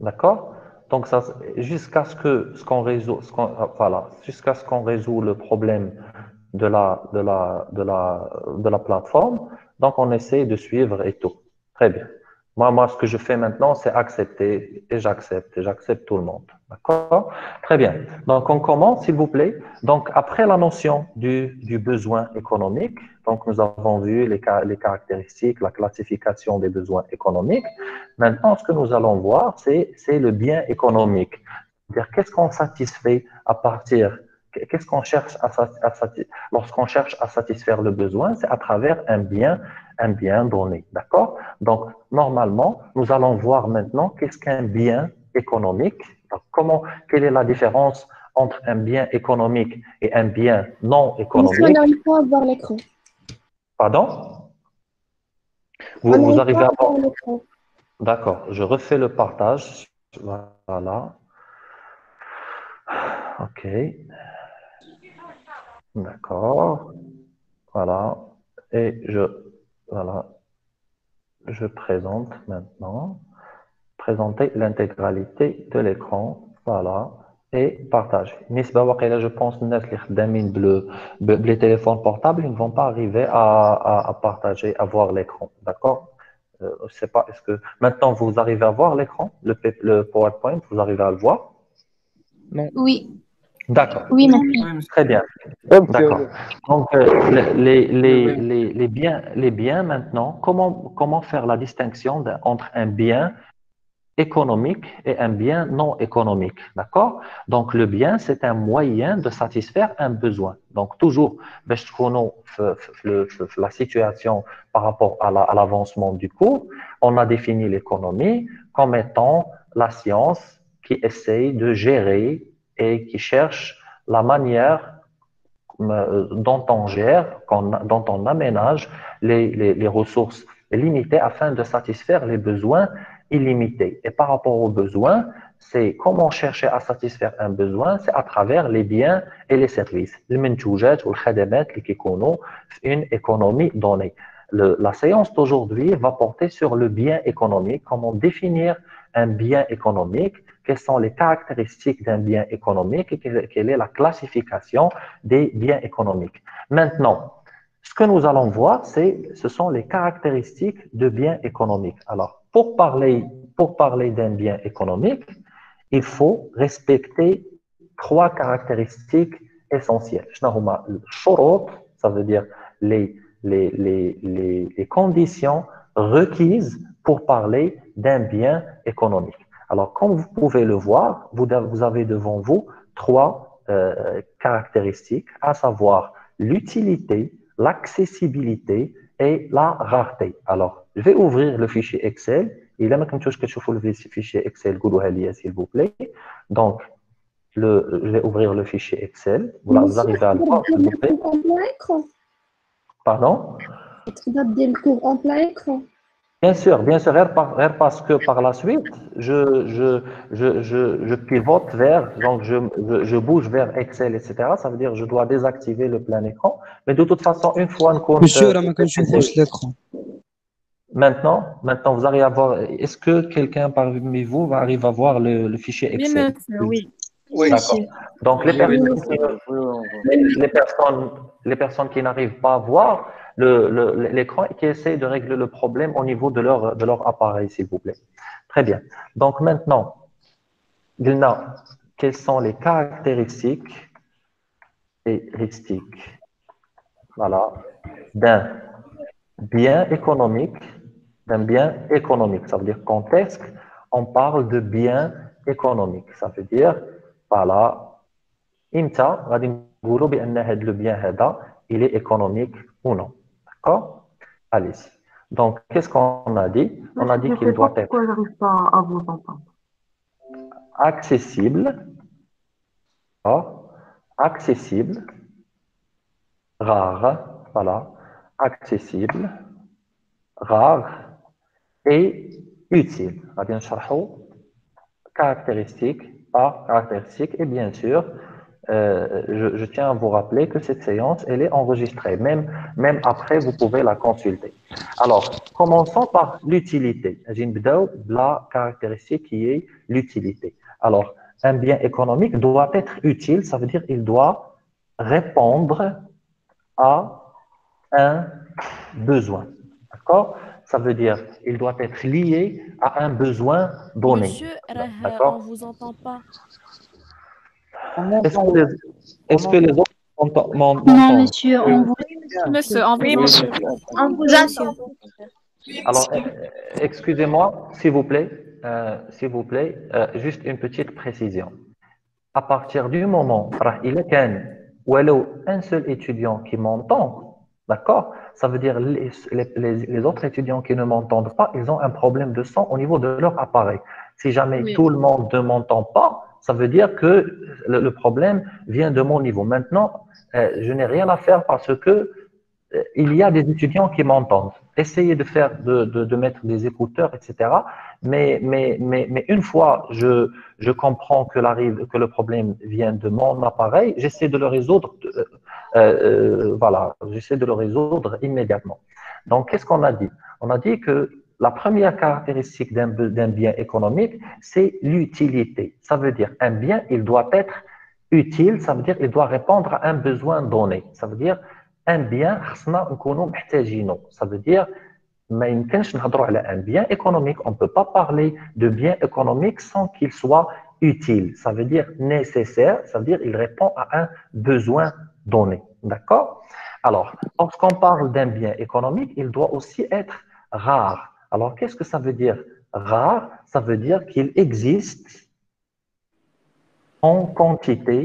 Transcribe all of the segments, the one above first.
D'accord? Donc, ça, jusqu'à ce qu'on résout, voilà, jusqu'à ce qu'on résout le problème de la plateforme. Donc, on essaie de suivre et tout. Très bien. Moi, ce que je fais maintenant, c'est accepter et j'accepte tout le monde. D'accord? Très bien. Donc, on commence, s'il vous plaît. Donc, après la notion du besoin économique, donc nous avons vu les caractéristiques, la classification des besoins économiques. Maintenant, ce que nous allons voir, c'est le bien économique. C'est-à-dire, qu'est-ce qu'on satisfait à partir, qu'est-ce qu'on cherche à satisfaire lorsqu'on cherche à satisfaire le besoin, c'est à travers un bien donné. D'accord? Donc, normalement, nous allons voir maintenant qu'est-ce qu'un bien économique. Donc, quelle est la différence entre un bien économique et un bien non Monsieur, on économique? n'arrive pas à voir l'écran. Pardon? On Vous n'arrive pas arrivez à à voir? voir l'écran. D'accord, je refais le partage. Voilà. OK. D'accord. Voilà. Et voilà, je présente maintenant. Présenter l'intégralité de l'écran. Voilà. Et partager. Nisba waqila, je pense que les téléphones portables, ils ne vont pas arriver à partager, à voir l'écran. D'accord? Je sais pas, est-ce que maintenant vous arrivez à voir l'écran, le PowerPoint, vous arrivez à le voir? Non. Oui, D'accord. oui, merci. Très bien. D'accord. Donc, les biens maintenant, comment faire la distinction entre un bien économique et un bien non économique. D'accord? Donc, le bien, c'est un moyen de satisfaire un besoin. Donc, toujours, la situation par rapport à l'avancement du cours, on a défini l'économie comme étant la science qui essaye de gérer et qui cherche la manière dont on gère, dont on aménage les ressources limitées afin de satisfaire les besoins illimités. Et par rapport aux besoins, c'est comment chercher à satisfaire un besoin, c'est à travers les biens et les services. المنتوجات والخدمات اللي كيكونوا في une économie donnée. La séance d'aujourd'hui va porter sur le bien économique, comment définir un bien économique, quelles sont les caractéristiques d'un bien économique et quelle est la classification des biens économiques. Maintenant, ce que nous allons voir, ce sont les caractéristiques de biens économiques. Alors, pour parler d'un bien économique, il faut respecter trois caractéristiques essentielles. Ça veut dire les conditions requises pour parler d'un bien économique. Alors, comme vous pouvez le voir, vous avez devant vous trois caractéristiques, à savoir l'utilité, l'accessibilité et la rareté. Alors, je vais ouvrir le fichier Excel. Il ما كنتوش كتشوفوا le fichier Excel, قولوها لي s'il vous plaît. Donc, je vais ouvrir le fichier Excel. Voilà, vous Monsieur, arrivez à le voir, tu s'il vous regardes plaît. le cours en plein écran. Pardon? Tu regardes le cours en plein écran. Bien sûr, parce que par la suite, je pivote vers, donc je bouge vers Excel, etc. Ça veut dire que je dois désactiver le plein écran. Mais de toute façon, une fois qu'on compte, Monsieur, راه ما كنشوفوش l'écran. maintenant, vous arrivez à voir, est-ce que quelqu'un parmi vous va arriver à voir le fichier Oui, Excel? monsieur, oui. Oui. D'accord. Donc, Oui, oui, les personnes qui n'arrivent pas à voir l'écran et qui essayent de régler le problème au niveau de leur appareil, s'il vous plaît. Très bien. Donc, maintenant, Gulna, quelles sont les caractéristiques voilà, d'un bien économique, Ça veut dire contexte, on parle de bien économique. Ça veut dire, voilà, إمتى غادي نقولوا بأن هذا le bien هذا il est économique ou non. D'accord? Allez-y. Donc, qu'est-ce qu'on a dit? On a dit Je ne qu'il sais pas doit être pourquoi j'arrive pas à vous entendre. accessible, d'accord? Accessible, rare, voilà, accessible, rare et utile. غادي نشرحوا caractéristiques par caractéristiques et bien sûr je tiens à vous rappeler que cette séance, elle est enregistrée. Même après, vous pouvez la consulter. Alors, commençons par l'utilité. J'ai la caractéristique qui est l'utilité. Alors, un bien économique doit être utile, ça veut dire qu'il doit répondre à un besoin. D'accord? Ça veut dire il doit être lié à un besoin donné. Monsieur, on D'accord? vous entend pas. Est-ce que est-ce que les autres Non, m'entendent? monsieur, on vous Monsieur, on Oui, vous monsieur. on vous entend. Alors, excusez-moi, s'il vous plaît, juste une petite précision. À partir du moment où il y a un seul étudiant qui m'entend, d'accord? Ça veut dire les autres étudiants qui ne m'entendent pas, ils ont un problème de son au niveau de leur appareil. Si jamais Oui. tout le monde ne m'entend pas, ça veut dire que le problème vient de mon niveau. Maintenant, je n'ai rien à faire parce que il y a des étudiants qui m'entendent. Essayez de faire, de mettre des écouteurs, etc. Mais une fois je comprends que le problème vient de mon appareil, j'essaie de le résoudre, voilà, j'essaie de le résoudre immédiatement. Donc, qu'est-ce qu'on a dit? On a dit que la première caractéristique d'un bien économique, c'est l'utilité. Ça veut dire un bien, il doit être utile, ça veut dire il doit répondre à un besoin donné. Ça veut dire un bien خصنا نكونوا محتاجينه. Ça veut dire ما يمكنش نهضروا على un bien économique, on ne peut pas parler de bien économique sans qu'il soit utile. Ça veut dire nécessaire, ça veut dire il répond à un besoin donné. D'accord? Alors, lorsqu'on parle d'un bien économique, il doit aussi être rare. Alors, qu'est-ce que ça veut dire rare? Ça veut dire qu'il existe en quantité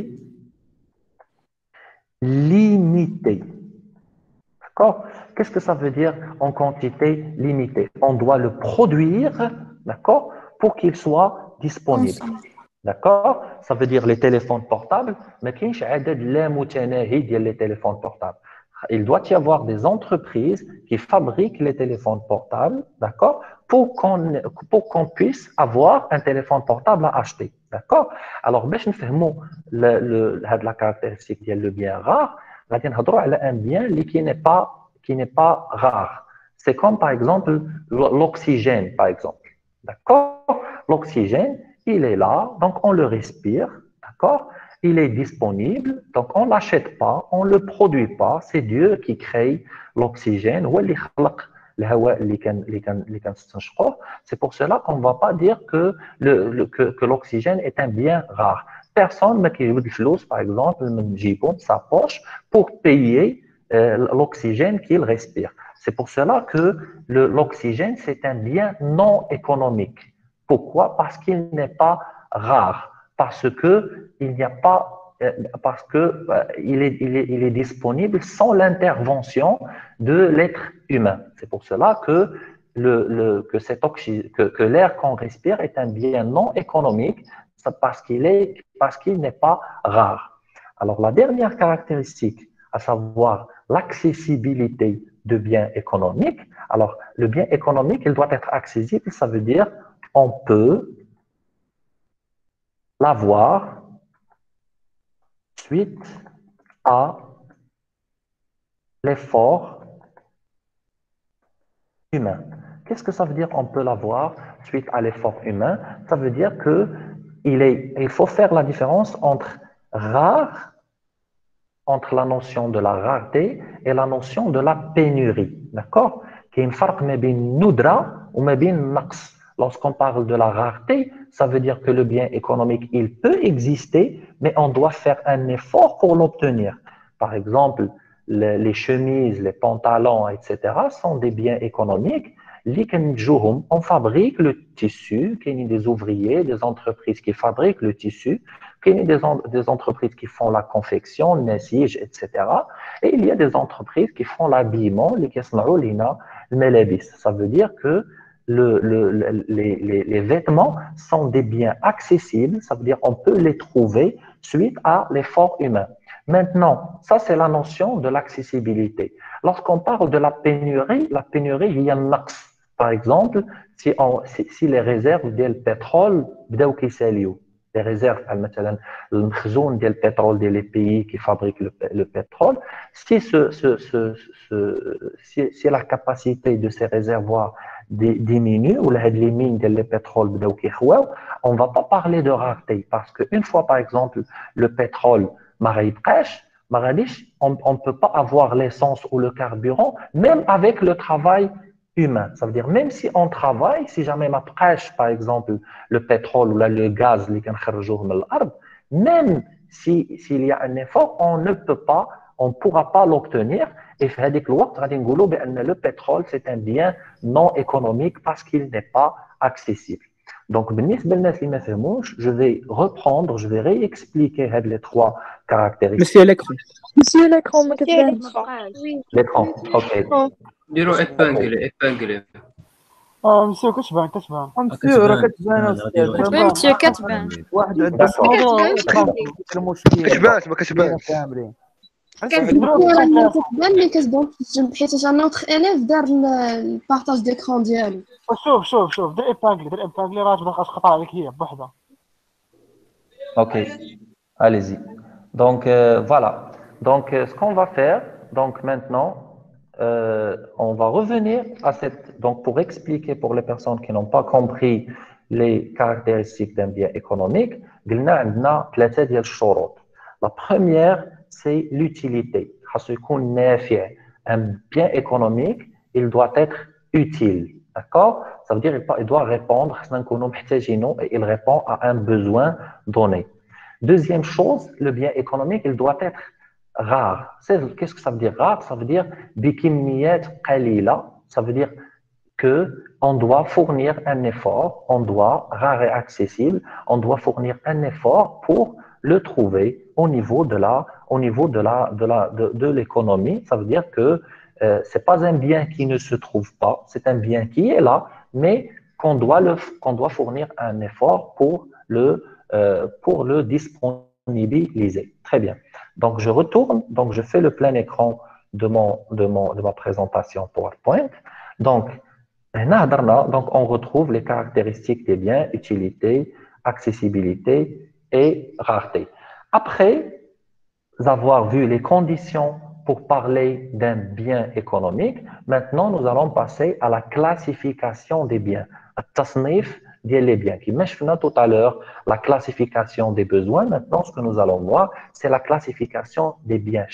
limitée. D'accord? Qu'est-ce que ça veut dire en quantité limitée? On doit le produire, d'accord, pour qu'il soit disponible. D'accord? Ça veut dire les téléphones portables, mais كاينش عدد لا متناهي ديال les téléphones portables. Il doit y avoir des entreprises qui fabriquent les téléphones portables, d'accord, pour qu'on puisse avoir un téléphone portable à acheter. D'accord? Alors, باش نفهموا هاد la caractéristique ديال le bien rare, غادي نهضروا على un bien qui n'est pas rare. C'est comme par exemple l'oxygène, par exemple. D'accord? L'oxygène, il est là, donc on le respire, d'accord? Il est disponible, donc on ne l'achète pas, on ne le produit pas. C'est Dieu qui crée l'oxygène. C'est pour cela qu'on ne va pas dire que l'oxygène est un bien rare. Personne ne peut utiliser, par exemple, sa poche pour payer l'oxygène qu'il respire. C'est pour cela que l'oxygène, c'est un bien non économique. Pourquoi? Parce qu'il n'est pas rare, parce que il n'y a pas, parce que il est disponible sans l'intervention de l'être humain. C'est pour cela que que l'air qu'on respire est un bien non économique, parce qu'il n'est pas rare. Alors la dernière caractéristique, à savoir l'accessibilité de biens économiques. Alors le bien économique, il doit être accessible, ça veut dire on peut l'avoir suite à l'effort humain. Qu'est-ce que ça veut dire on peut l'avoir suite à l'effort humain? Ça veut dire que il faut faire la différence entre rare, entre la notion de la rareté et la notion de la pénurie. D'accord? كاين فرق ما بين ندرة وما بين نقص. Lorsqu'on parle de la rareté, ça veut dire que le bien économique, il peut exister, mais on doit faire un effort pour l'obtenir. Par exemple, les chemises, les pantalons, etc., sont des biens économiques. On fabrique le tissu, il y a des ouvriers, des entreprises qui fabriquent le tissu, il y a des entreprises qui font la confection, le nessige, etc. Et il y a des entreprises qui font l'habillement, les ça veut dire que les vêtements sont des biens accessibles, ça veut dire qu'on peut les trouver suite à l'effort humain. Maintenant, ça c'est la notion de l'accessibilité. Lorsqu'on parle de la pénurie, il y a un axe. Par exemple, si les réserves de pétrole بداو كيساليو, les réserves, مثلا المخزون ديال البترول ديال les pays qui fabriquent le pétrole, si la capacité de ces réservoirs diminue ou les mines de pétrole بداو كيخواو, on ne va pas parler de rareté parce qu'une fois par exemple le pétrole ما غيبقاش on ne peut pas avoir l'essence ou le carburant, même avec le travail humain. Ça veut dire, même si on travaille, si jamais ma prêche, par exemple, le pétrole ou le gaz, même s'il y a un effort, on ne peut pas, on ne pourra pas l'obtenir. Et le pétrole, c'est un bien non économique parce qu'il n'est pas accessible. Donc, je vais reprendre, je vais réexpliquer les trois caractéristiques. Monsieur l'écran, ما كتبان. L'écran, ok. ديروا ابانجلي مسيو كتبان مسيو راه كتبان استاذ Oui, monsieur كتبان. واحد عنده الصوره المشكل ما كتبان كاملين كتبان لي كتبان في الجنب حيت انا اوتر اليف دار البارطاج ديكرون ديالو. شوف دير ابانجلي راه تبقى تخطر عليك هي بوحدها. Ok, allez-y. Donc, voilà. Donc, ce qu'on va faire, donc maintenant, on va revenir à cette... Donc, pour expliquer pour les personnes qui n'ont pas compris les caractéristiques d'un bien économique, la première, c'est l'utilité. Un bien économique, il doit être utile. D'accord? Ça veut dire qu'il doit répondre, et il répond à un besoin donné. Deuxième chose, le bien économique, il doit être rare. Qu'est-ce que ça veut dire rare? Ça veut dire ça veut dire qu'on doit fournir un effort, rare et accessible, on doit fournir un effort pour le trouver au niveau de l'économie. Ça veut dire que c'est pas un bien qui ne se trouve pas, c'est un bien qui est là, mais qu'on doit fournir un effort pour le disponibiliser. Très bien. Donc, je retourne, donc je fais le plein écran de ma présentation PowerPoint. Donc, on retrouve les caractéristiques des biens, utilité, accessibilité et rareté. Après avoir vu les conditions pour parler d'un bien économique, maintenant nous allons passer à la classification des biens. Les biens. Qui mentionnait tout à l'heure la classification des besoins. Maintenant, ce que nous allons voir, c'est la classification des biens.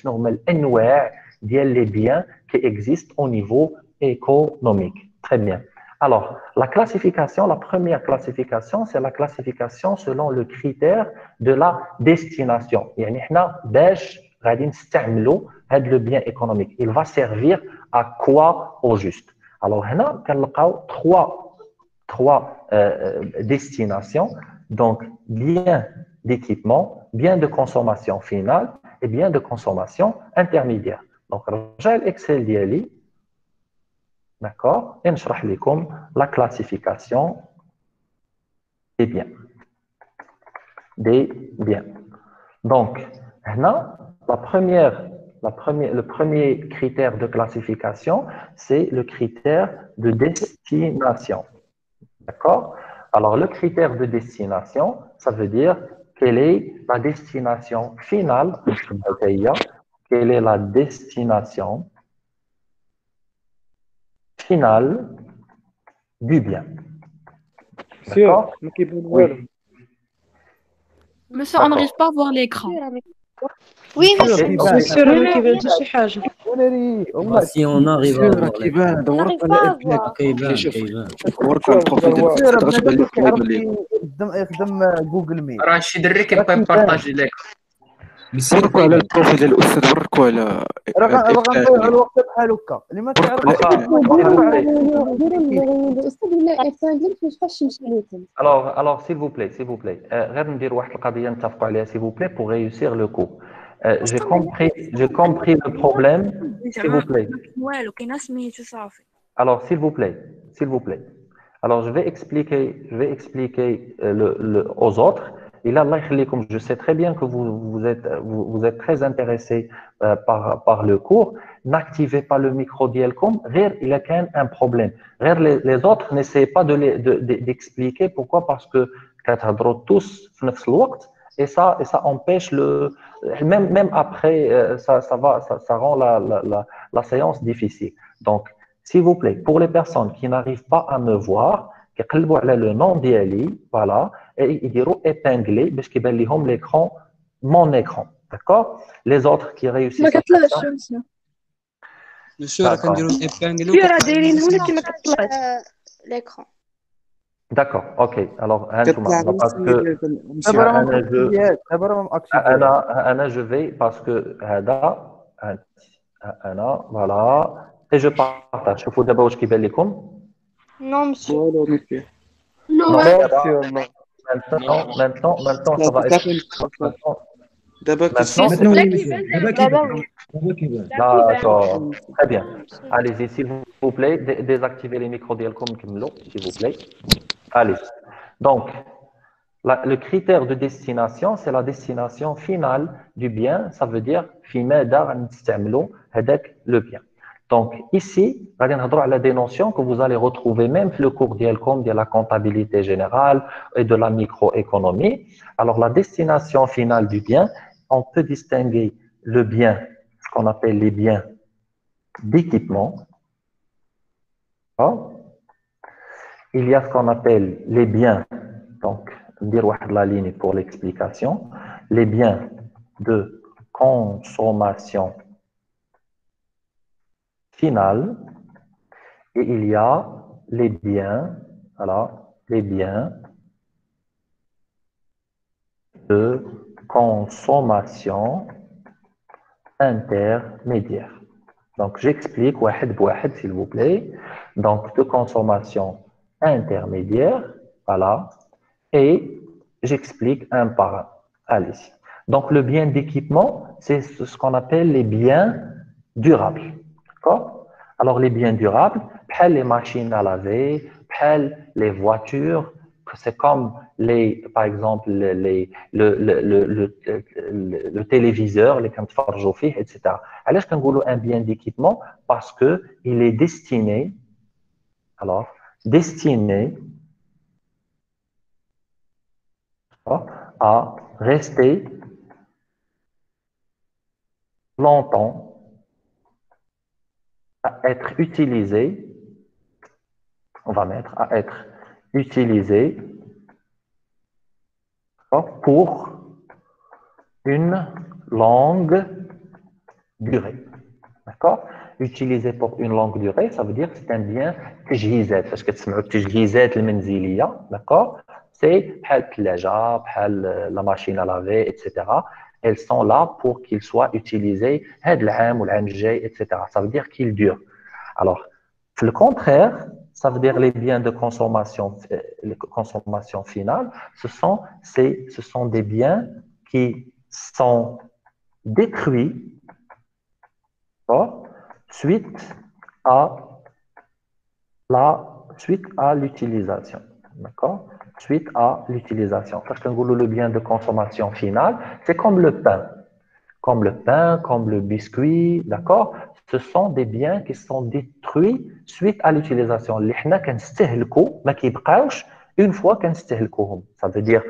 Les biens qui existent au niveau économique. Très bien. Alors, la première classification, c'est la classification selon le critère de la destination. Le bien économique. Il va servir à quoi au juste? Alors, trois destinations, donc bien d'équipement, bien de consommation finale et bien de consommation intermédiaire. Donc, j'ai l'Excel d'Yali, d'accord, et je vais vous la classification des biens. Donc, le premier critère de classification, c'est le critère de destination. D'accord? Alors, le critère de destination, ça veut dire quelle est la destination finale, quelle est la destination finale du bien. D'accord? Oui. Monsieur, on n'arrive pas à voir l'écran. Oui, Monsieur Rémi qui veut dire quelque chose. Si on arrive à voir كيبان دورت نعرف على أفوا. كيبان ورك على البروفيل ديال مسيو راه الأستاذ غتبان لك بنادم قريبه كيعرف ليه يخدم جوجل ميت راه شي دري كيبقى يبارطاجي لك وركوا على البروفيل ديال الاستاذ وركوا على راه غنضيعوا الوقت بحال هكا اللي ما كيعرفش الأستاذ ولا إرسال ما يبقاش يمشي ليكم. Alors, s'il vous plaît, غير ندير واحد القضية نتفقوا عليها, s'il vous plaît, pour réussir le cours. J'ai compris le problème, s'il vous plaît. Alors, s'il vous plaît. Alors, je vais expliquer aux autres. Et là, je sais très bien que vous êtes très intéressés par le cours. N'activez pas le micro d'Yelcom. Il y a quand même un problème. Les autres, n'essayez pas d'expliquer. Pourquoi? Parce que كتهضروا tous في نفس الوقت et ça empêche le même après ça rend la séance difficile. Donc s'il vous plaît, pour les personnes qui n'arrivent pas à me voir, كيقلبوا على le nom ديالي, voilà, et يديروا épingler باش كيبان لهم l'écran, mon écran, d'accord? Les autres qui réussissent ما à faire كتطلعش ça, شمسة. مسيو راه كنديرو ايبانغلو في راه دايرين هنا كي ما كتطلعش. l'écran. d'accord, ok. Alors كتطلع هانتوما parce que مسيو أنا je vais parce que هذا أنا voilà et je partage. شوفوا دابا واش كيبان لكم. Non, monsieur. والو مسيو Non, Non, ouais. maintenant, ça va être. Maintenant, دابا maintenant, كتشوف D'abord, oui. d'accord. Très bien. Monsieur. Allez-y, s'il vous plaît, désactivez les micros d'Elcom Kimlo, s'il vous plaît. Allez. Donc, le critère de destination, c'est la destination finale du bien. Ça veut dire, le bien. Donc, ici, on va des notions que vous allez retrouver même le cours d'Elcom, de la comptabilité générale et de la microéconomie. Alors, la destination finale du bien, on peut distinguer le bien, ce qu'on appelle les biens d'équipement. Il y a ce qu'on appelle les biens, donc, dire la ligne pour l'explication, les biens de consommation finale, et il y a les biens, voilà, les biens de consommation intermédiaire. Donc, j'explique, s'il vous plaît. Donc, de consommation intermédiaire, voilà, et j'explique un par un. Allez-y. Donc, le bien d'équipement, c'est ce qu'on appelle les biens durables. D'accord? Alors, les biens durables, les machines à laver, les voitures, c'est comme par exemple le téléviseur, les caméras, etc. Alors, je dis un bien d'équipement parce que il est destiné, à rester longtemps, à être utilisé, on va mettre à être utilisé pour une longue durée. D'accord? Utilisé pour une longue durée, ça veut dire que c'est un bien تجهيزات. parce que التجهيزات المنزلية, d'accord? C'est بحال الثلاجة, بحال la machine à laver, etc. Elles sont là pour qu'ils soient utilisés هاد العام والعام الجاي, etc. Ça veut dire qu'ils durent. Alors, le contraire, ça veut dire les biens de consommation finale, ce sont des biens qui sont détruits suite à l'utilisation. D'accord? Suite à l'utilisation. Parce que le bien de consommation finale, c'est comme le pain. Comme le biscuit, d'accord? Ce sont des biens qui sont détruits suite à l'utilisation. Une fois qu'on ça veut dire,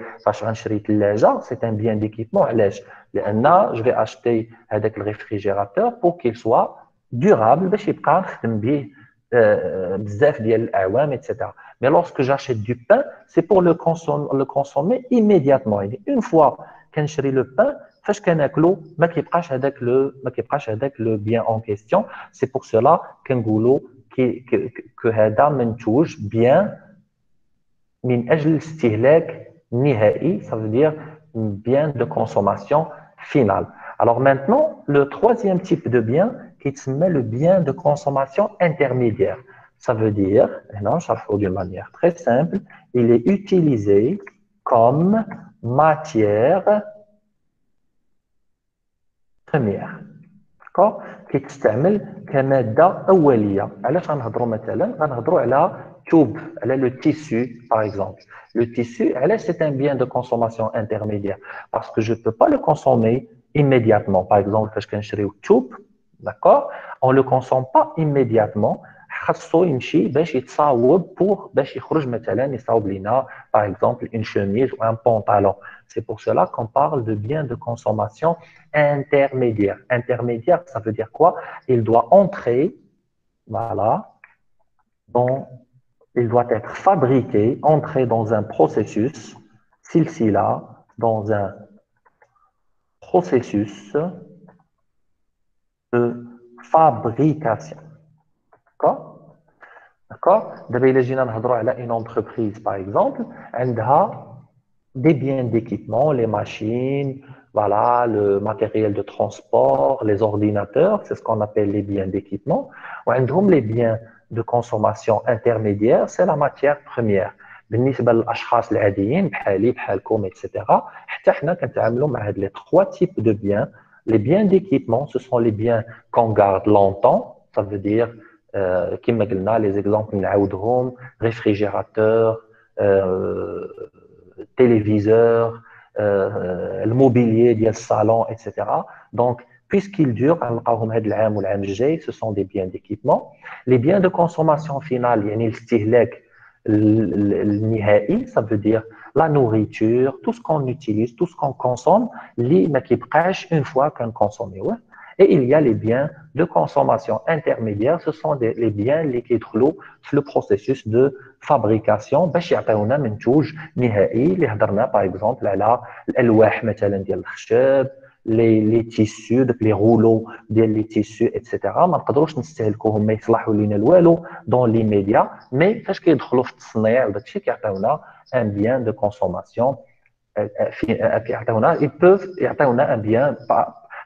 c'est un bien d'équipement. Je vais acheter avec le réfrigérateur pour qu'il soit durable, etc. Mais lorsque j'achète du pain, c'est pour le consommer immédiatement. Une fois qu'on achète le pain, فاش كناكلو ما كيبقاش هذاك le bien en question. C'est pour cela كنقولوا que هذا منتوج bien من أجل الاستهلاك النهائي, ça veut dire bien de consommation finale. Alors maintenant, le troisième type de bien qui s'appelle le bien de consommation intermédiaire. Ça veut dire, d'une manière très simple, il est utilisé comme matière première. D'accord? كيتستعمل كمادة أولية. علاش غنهضروا مثلا؟ غنهضروا على tube, على le tissu par exemple. Le tissu, c'est un bien de consommation intermédiaire parce que je ne peux pas le consommer immédiatement. Par exemple, quand je achète un tube, d'accord? On ne le consomme pas immédiatement. خاصو يمشي باش يتصاوب باش يخرج مثلا يصاوب لينا par exemple une chemise ou un pantalon. C'est pour cela qu'on parle de biens de consommation intermédiaire. Intermédiaire, ça veut dire quoi? Il doit entrer, voilà, il doit être fabriqué, entrer dans un processus, silsila, dans un processus de fabrication. D'accord? D'accord? D'abord, il y a une entreprise, par exemple, elle a des biens d'équipement, les machines, voilà, le matériel de transport, les ordinateurs, c'est ce qu'on appelle les biens d'équipement. Ou les biens de consommation intermédiaire, c'est la matière première. بالنسبة للأشخاص العاديين بحالي بحالكم etc. حتى حنا كنتعاملوا مع هاد les trois types de biens. Les biens d'équipement, ce sont les biens qu'on garde longtemps, ça veut dire كما قلنا les exemples نعاودهم réfrigérateur, téléviseur, le mobilier ديال الصالون etc. Donc puisqu'ils durent, ce sont des biens d'équipement. Les biens de consommation finale, يعني الاستهلاك النهائي, ça veut dire la nourriture, tout ce qu'on utilise, tout ce qu'on consomme, اللي ما كيبقاش une fois qu'on consomme. Et il y a les biens de consommation intermédiaire, ce sont les biens qui sont le processus de fabrication باش يعطيونا منتوج نهائي اللي هضرنا par exemple على الألواح مثلا ديال الخشب, les tissus, les rouleaux ديال les tissus etc. ما نقدروش نستهلكوهم ما يصلحوا لينا والو dans l'immédiat, mais فاش كيدخلوا في التصنيع وداكشي كيعطيونا un bien de consommation كيعطيونا ils peuvent يعطيونا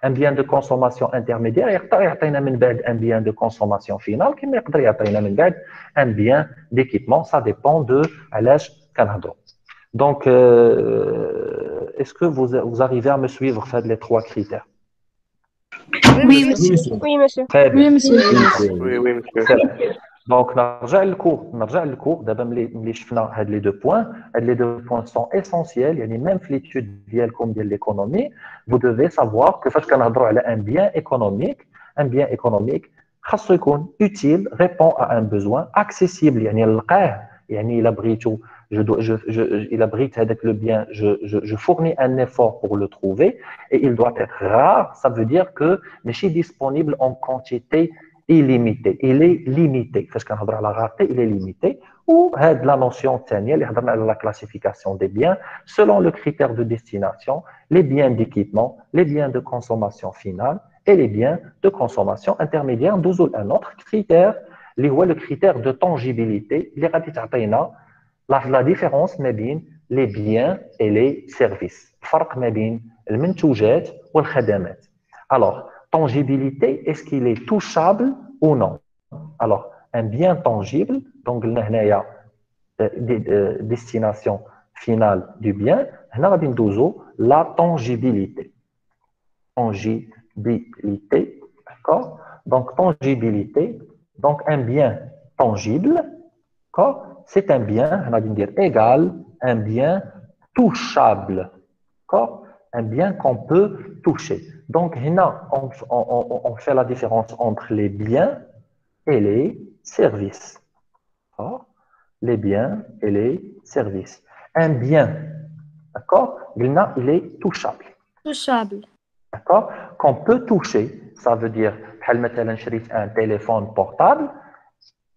un bien de consommation intermédiaire يقدر يعطينا من بعد un bien de consommation finale كما يقدر يعطينا من بعد un bien d'équipement, ça dépend de علاش كنهضروا. Donc est-ce que vous arrivez à me suivre les trois critères? Oui, monsieur. Oui, monsieur. Très bien. Oui, monsieur. Oui, monsieur. Donc, نرجع للcours. دابا ملي شفنا هاد les deux points, les deux points sont essentiels. يعني même في l'étude ديالكم ديال l'économie, vous devez savoir que فاش كنهضروا على un bien économique خاصو يكون utile, répond à un besoin, accessible, يعني نلقاه, يعني إلا بغيتو إلا بغيت هذاك le bien, je fournis un effort pour le trouver, et il doit être rare, ça veut dire que ماشي disponible en quantité illimité, il est limité. Parce qu'on a la rareté, il est limité. Ou la notion الثانية اللي هضرنا على la classification des biens selon le critère de destination, les biens d'équipement, les biens de consommation finale et les biens de consommation intermédiaire. Nous un autre critère, le critère de tangibilité, اللي غادي تعطينا la différence ما بين les biens et les services. الفرق ما بين المنتوجات والخدمات. Alors, tangibilité, est-ce qu'il est touchable ou non? Alors, un bien tangible, donc il y a destination finale du bien, la tangibilité. Tangibilité, d'accord? Donc, tangibilité, donc un bien tangible, d'accord? C'est un bien, on va dire égal, un bien touchable, d'accord? Un bien qu'on peut toucher. Donc, on fait la différence entre les biens et les services. D'accord? Les biens et les services. Un bien, d'accord? Il est touchable. Touchable. D'accord? Qu'on peut toucher, ça veut dire, un téléphone portable.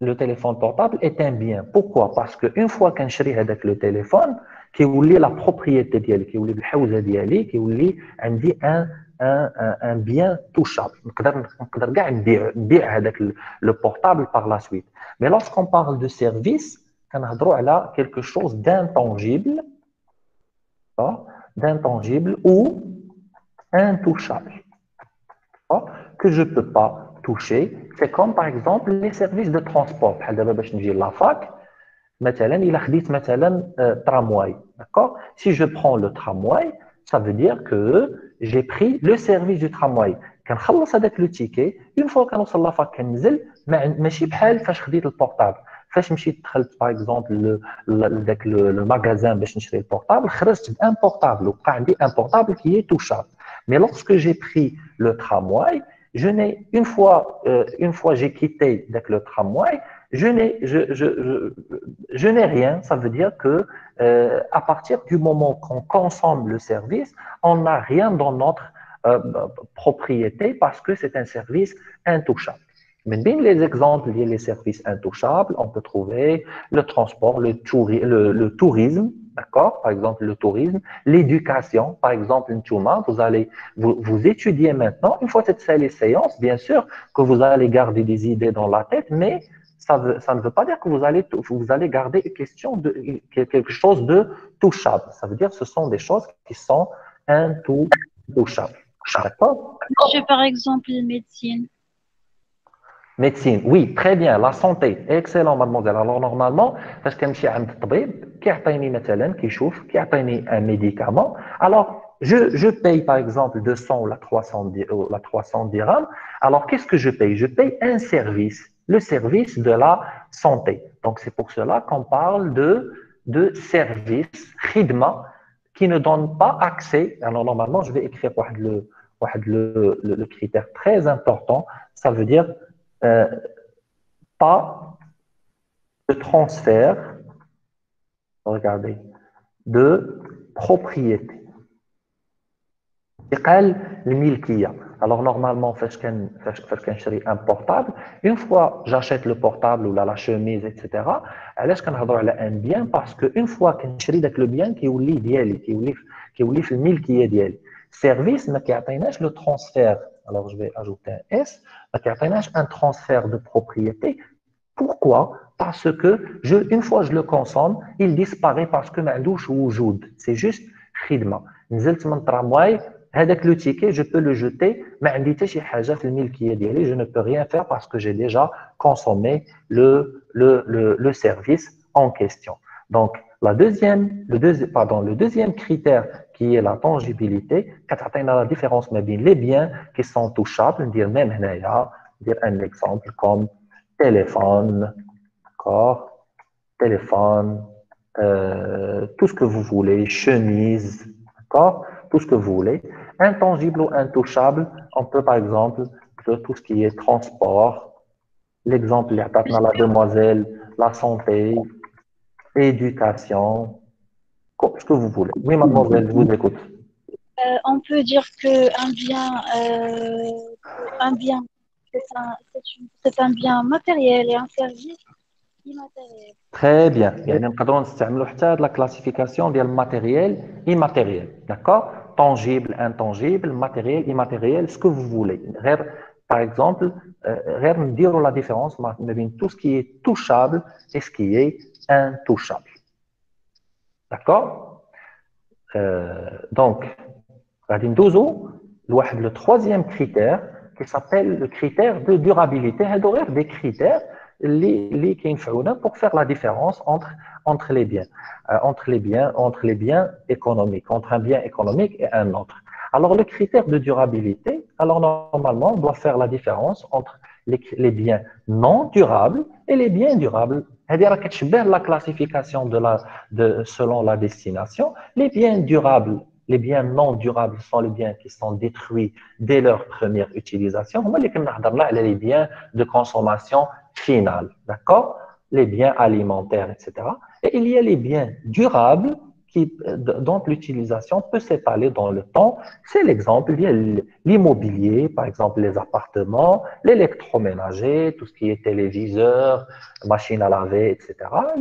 Le téléphone portable est un bien. Pourquoi? Parce qu'une fois qu'on achète avec le téléphone, كيولي la propriété ديالي, كيولي بالحوزه ديالي, كيولي عندي un bien touchable. نقدر كاع نبيع هذاك le portable par la suite. Mais lorsqu'on parle de service, كنهضروا على quelque chose d'intangible, ou intouchable, que je ne peux pas toucher. C'est comme par exemple les services de transport. بحال دابا باش نجي لافاك مثلا إلا خديت مثلا tramway, d'accord? Si je prends le tramway, ça veut dire que j'ai pris le service du tramway. كنخلص هذاك لو تيكي, une fois كنوصل لافاك كننزل, ماشي بحال فاش خديت البورتابل. فاش مشيت دخلت باغ اكزومبل لذاك لو ماغازان باش نشري البورتابل, خرجت بان بورتابل وبقى عندي ان بورتابل كي est touchable. Mais lorsque j'ai pris le tramway, Une fois j'ai quitté le tramway, je n'ai rien. Ça veut dire que à partir du moment qu'on consomme le service, on n'a rien dans notre euh, propriété parce que c'est un service intouchable. Mais bien les exemples liés les services intouchables, on peut trouver le transport, le tourisme, d'accord? Par exemple, le tourisme, l'éducation, par exemple, une touma, vous étudiez maintenant, une fois cette séance, bien sûr que vous allez garder des idées dans la tête, mais ça ne veut pas dire que vous allez garder quelque chose de touchable. Ça veut dire que ce sont des choses qui sont intouchables. D'accord? Monsieur, par exemple, médecine. Médecine, oui, très bien. La santé, excellent, mademoiselle. Alors, normalement, parce que je عند الطبيب كيعطيني مثلا كيشوف كيعطيني un médicament. Alors, je paye par exemple 200 ou la 300 dirhams. Alors, qu'est-ce que je paye? Je paye un service, le service de la santé. Donc, c'est pour cela qu'on parle de service, khidma, qui ne donne pas accès. Alors, normalement, je vais écrire le critère très important. Ça veut dire pas de transfert, regardez, de propriété. Alors normalement, فاش كنشري un portable, une fois j'achète le portable ou la chemise, etc. علاش كنهضروا على un bien parce que une fois كنشري داك le bien كيولي ديالي كيولي في الملكيه ديالي. Service ما كيعطيناش le transfert. Alors je vais ajouter un S, ما كيعطيناش un transfert de propriété. Pourquoi? Parce que une fois je le consomme, il disparaît parce que ما عندوش وجود. C'est juste خدمه. نزلت من tramway, هذاك le ticket, je peux le jeter, ما عندي حتى شي حاجه في الملكيه ديالي, je ne peux rien faire parce que j'ai déjà consommé le service en question. Donc le deuxième critère qui est la tangibilité, كتعطينا la différence ما بين les biens qui sont touchables, ندير même هنايا, ندير un exemple comme téléphone, d'accord, téléphone, tout ce que vous voulez, chemise, d'accord, tout ce que vous voulez. Intangible ou intouchable, on peut par exemple tout ce qui est transport, l'exemple la demoiselle, la santé, éducation, ce que vous voulez. Oui, mademoiselle, je vous écoute. On peut dire qu'un bien, c'est un bien matériel et un service immatériel. Très bien. يعني نقدروا نستعملوا حتى هاد لا كلاسيفيكاسيون ديال matériel immatériel, d'accord? Tangible, intangible, matériel, immatériel, ce que vous voulez. Par exemple, غير نديروا la différence ما بين tout ce qui est touchable et ce qui est intouchable. D'accord? Donc, غادي ندوزو لواحد le troisième critère qui s'appelle le critère de durabilité. هادو غير des critères اللي كينفعونا pour faire la différence entre les biens, entre les biens économiques, entre un bien économique et un autre. Alors le critère de durabilité, alors normalement on doit faire la différence entre les biens non durables et les biens durables. C'est-à-dire que la classification selon la destination, les biens durables, les biens non durables sont les biens qui sont détruits dès leur première utilisation. Les biens de consommation finale, d'accord? Les biens alimentaires, etc. Et il y a les biens durables dont l'utilisation peut s'étaler dans le temps. C'est l'exemple, il y a l'immobilier, par exemple les appartements, l'électroménager, tout ce qui est téléviseur, machine à laver, etc.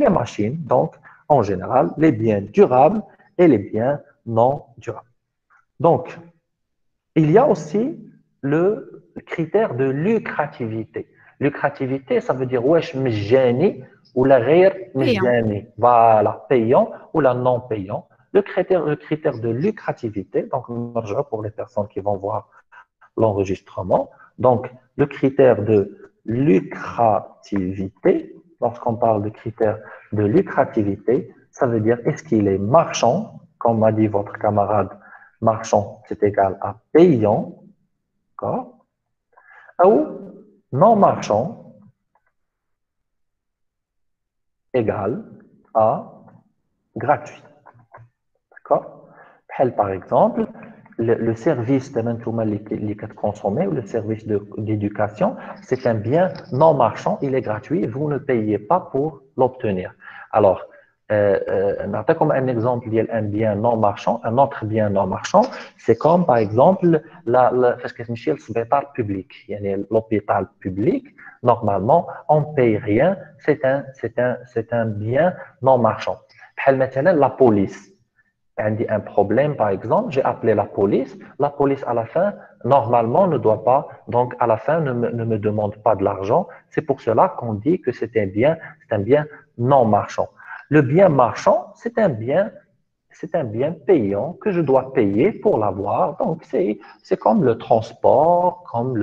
Les machines, donc en général, les biens durables et les biens non durables. Donc, il y a aussi le critère de lucrativité. Lucrativité, ça veut dire wesh mjani ou la غير mjani. Voilà, payant ou la non payant. Le critère de lucrativité, donc pour les personnes qui vont voir l'enregistrement. Donc, le critère de lucrativité, lorsqu'on parle de critère de lucrativité, ça veut dire est-ce qu'il est marchand, comme m'a dit votre camarade, marchand, c'est égal à payant, d'accord, ou non marchand égal à gratuit. D'accord? Par exemple, le service de consommer ou le service d'éducation, c'est un bien non marchand, il est gratuit, vous ne payez pas pour l'obtenir. Alors, comme un exemple un bien non marchand, un autre bien non marchand, c'est comme par exemple l'hôpital public. L'hôpital public, normalement, on ne paye rien, c'est un bien non marchand. La police. Un problème, par exemple, j'ai appelé la police à la fin, normalement, ne doit pas, donc à la fin, ne me demande pas de l'argent. C'est pour cela qu'on dit que c'est un bien non marchand. Le bien marchand, c'est un bien payant que je dois payer pour l'avoir. Donc, c'est comme le transport, comme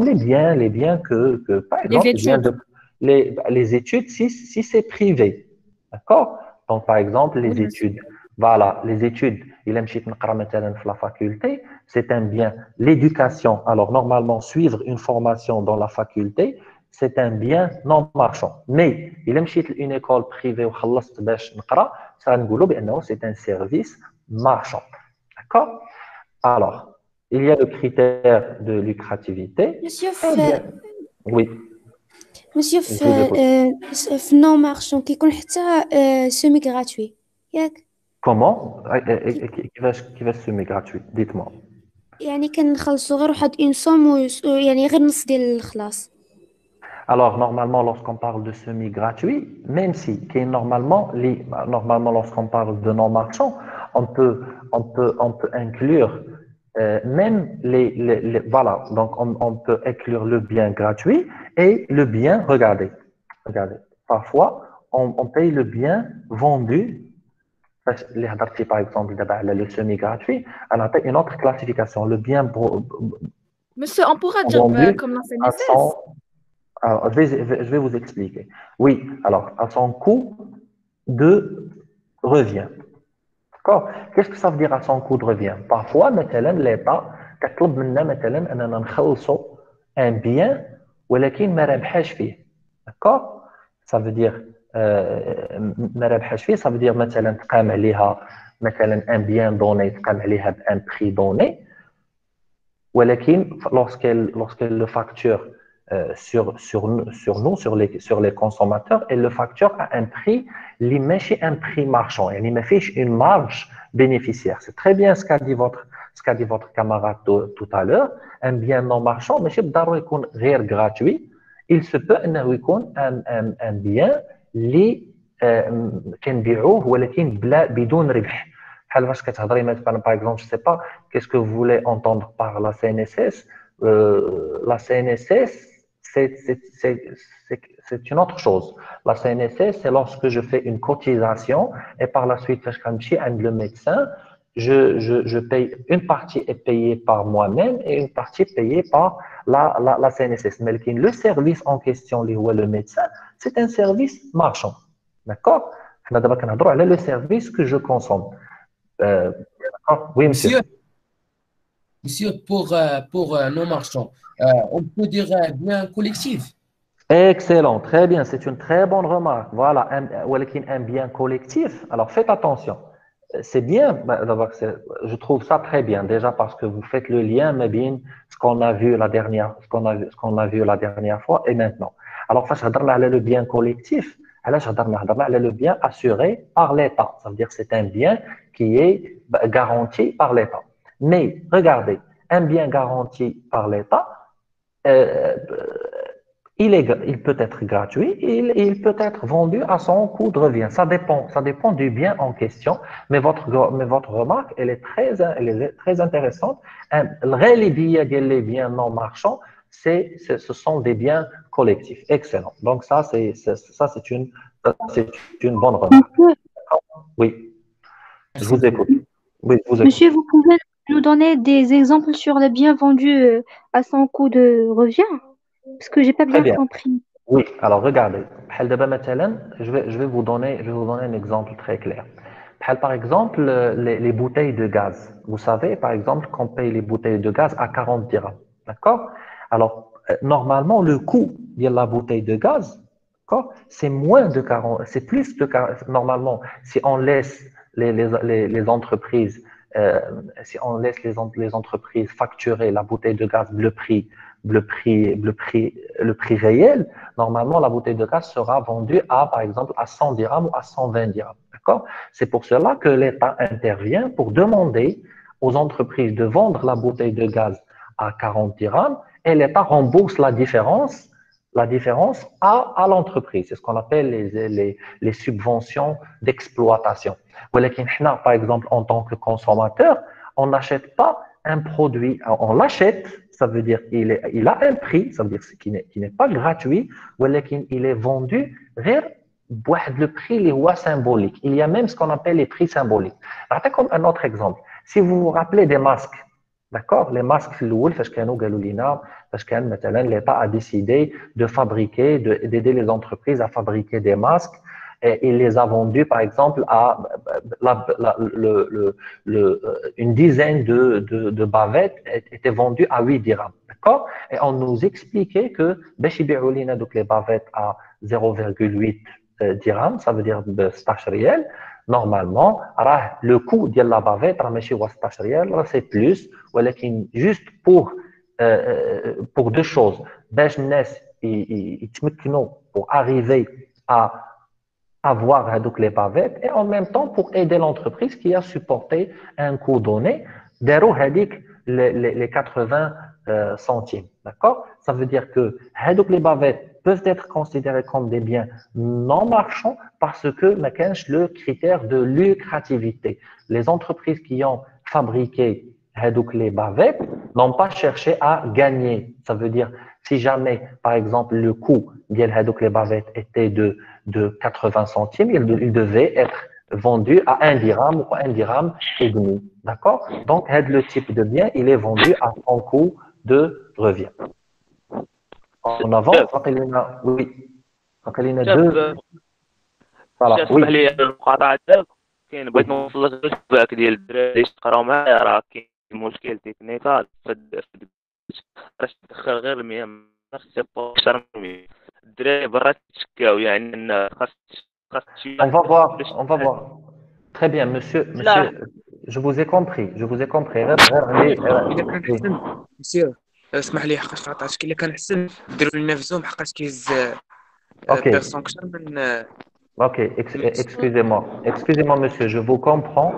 les biens que par exemple, les études, si c'est privé. D'accord? Donc, par exemple, les études. Voilà, les études. Il aime la faculté, c'est un bien. L'éducation, alors normalement, suivre une formation dans la faculté, c'est un bien non marchand. Mais il aime une école privée ou ça c'est un service marchand. D'accord? Alors, il y a le critère de lucrativité. Monsieur, oui. Monsieur, في non marchand كيكون حتى semi gratuit ياك Comment? كيفاش semi gratuit? Dites-moi. يعني كنخلصوا غير واحد اون سوم يعني غير نص ديال الخلاص. Alors, normalement, lorsqu'on parle de semi-gratuit, même si normalement, lorsqu'on parle de non-marchand, on peut inclure même voilà, donc on peut inclure le bien gratuit et le bien, regardez, parfois, on paye le bien vendu. Par exemple, le semi-gratuit, on a une autre classification, le bien Monsieur, on pourra dire comme la CNSS. Alors, je vais vous expliquer. Oui, alors, à son coût de revient. D'accord? Qu'est-ce que ça veut dire à son coût de revient? Parfois, l'État كتطلب منا مثلا أننا نخلصوا un bien ولكن ما ربحاش فيه. D'accord? Ça veut dire ما ربحاش فيه, ça veut dire مثلا تقام عليها مثلا un bien donné تقام عليها un prix donné ولكن lorsqu'elle le facture sur les consommateurs, et le facture à un prix, un prix marchand, et il fait une marge bénéficiaire. C'est très bien ce qu'a dit votre camarade tout à l'heure. Un bien non marchand, mais c'est pas gratuit. Il se peut un bien qui كنبيعوه ولكن بدون ربح. Par exemple, je ne sais pas, qu'est-ce que vous voulez entendre par la CNSS? La CNSS, c'est une autre chose. La CNSS, c'est lorsque je fais une cotisation et par la suite, le médecin, je paye, une partie est payée par moi-même et une partie est payée par la CNSS. Mais le service en question, le médecin, c'est un service marchand. D'accord? Le service que je consomme. Oui, monsieur. Monsieur, pour nos marchands, on peut dire bien collectif. Excellent, très bien, c'est une très bonne remarque. Voilà, un bien collectif. Alors faites attention. C'est bien, je trouve ça très bien, déjà parce que vous faites le lien, mais bien ce qu'on a vu la dernière fois et maintenant. Alors, le bien collectif, le bien assuré par l'État. Ça veut dire que c'est un bien qui est garanti par l'État. Mais regardez, un bien garanti par l'État, il peut être gratuit et il peut être vendu à son coût de revient. Ça dépend du bien en question. Mais votre remarque, elle est très intéressante. Les biens non marchands, ce sont des biens collectifs. Excellent. Donc ça, c'est une bonne remarque. Oui. Je vous écoute. Oui, je vous écoute. Monsieur, vous pouvez nous donner des exemples sur les biens vendus à son coût de revient? Parce que j'ai pas bien compris. Oui, alors regardez. Je vais vous donner un exemple très clair. Par exemple, les bouteilles de gaz. Vous savez, par exemple, qu'on paye les bouteilles de gaz à 40 dirhams. D'accord? Alors, normalement, le coût de la bouteille de gaz, c'est moins de 40, c'est plus de 40. Normalement, si on laisse les entreprises si on laisse les entreprises facturer la bouteille de gaz le prix réel, normalement, la bouteille de gaz sera vendue par exemple, à 100 dirhams ou à 120 dirhams. D'accord? C'est pour cela que l'État intervient pour demander aux entreprises de vendre la bouteille de gaz à 40 dirhams et l'État rembourse la différence à l'entreprise. C'est ce qu'on appelle les subventions d'exploitation. Par exemple, en tant que consommateur, on n'achète pas un produit, on l'achète, ça veut dire qu'il a un prix, ça veut dire qu'il n'est pas gratuit, mais il est vendu vers le prix symbolique. Il y a même ce qu'on appelle les prix symboliques. Comme un autre exemple. Si vous vous rappelez des masques, d'accord? Les masques, l'État a décidé de fabriquer, d'aider les entreprises à fabriquer des masques et il les a vendus, par exemple, à une dizaine de bavettes étaient vendues à 8 dirhams, d'accord? Et on nous expliquait que les bavettes à 0,8 dirhams, ça veut dire de stash réel. Normalement, le coût de la bavette, c'est plus, juste pour deux choses. Pour arriver à avoir les bavettes et en même temps pour aider l'entreprise qui a supporté un coût donné, les 80 centimes. D'accord? Ça veut dire que les bavettes peuvent être considérés comme des biens non marchands parce que le critère de lucrativité. Les entreprises qui ont fabriqué les bavettes n'ont pas cherché à gagner. Ça veut dire, si jamais, par exemple, le coût les bavettes était de 80 centimes, il devait être vendu à 1 dirham ou 1 dirham et demi. D'accord? Donc, le type de bien, il est vendu à son coût de revient. En avant, oui. deux. Voilà, اسمح لي المقاطعة ديالك كاين بغيت نوصل لك الفيدباك ديال الدراري اللي تقراو معايا راه كاين مشكل تكنيكال باش تدخل غير المياه خاص اكثر من 100 الدراري برا تشكاو يعني ان خاص شي On va voir. Très bien, monsieur, je vous ai compris. إلا كان حسن مسيو اسمح لي حقاش قاطعتك إلا كان حسن ديروا لنا في زوم حقاش كيهز بيرسون أكثر من Ok, excusez-moi, monsieur, je vous comprends.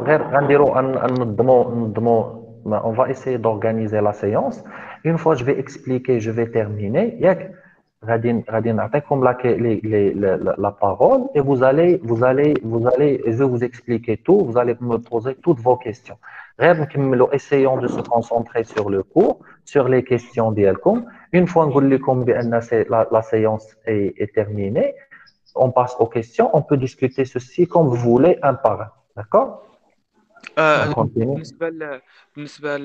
On va essayer d'organiser la séance. Une fois je vais expliquer, je vais terminer. Comme la parole et vous allez, je vais vous expliquer tout, vous allez me poser toutes vos questions. Essayons de se concentrer sur le cours, sur les questions d'Yelkom. Une fois que la séance est terminée, on passe aux questions, on peut discuter ceci comme vous voulez, un par un. D'accord? بالنسبة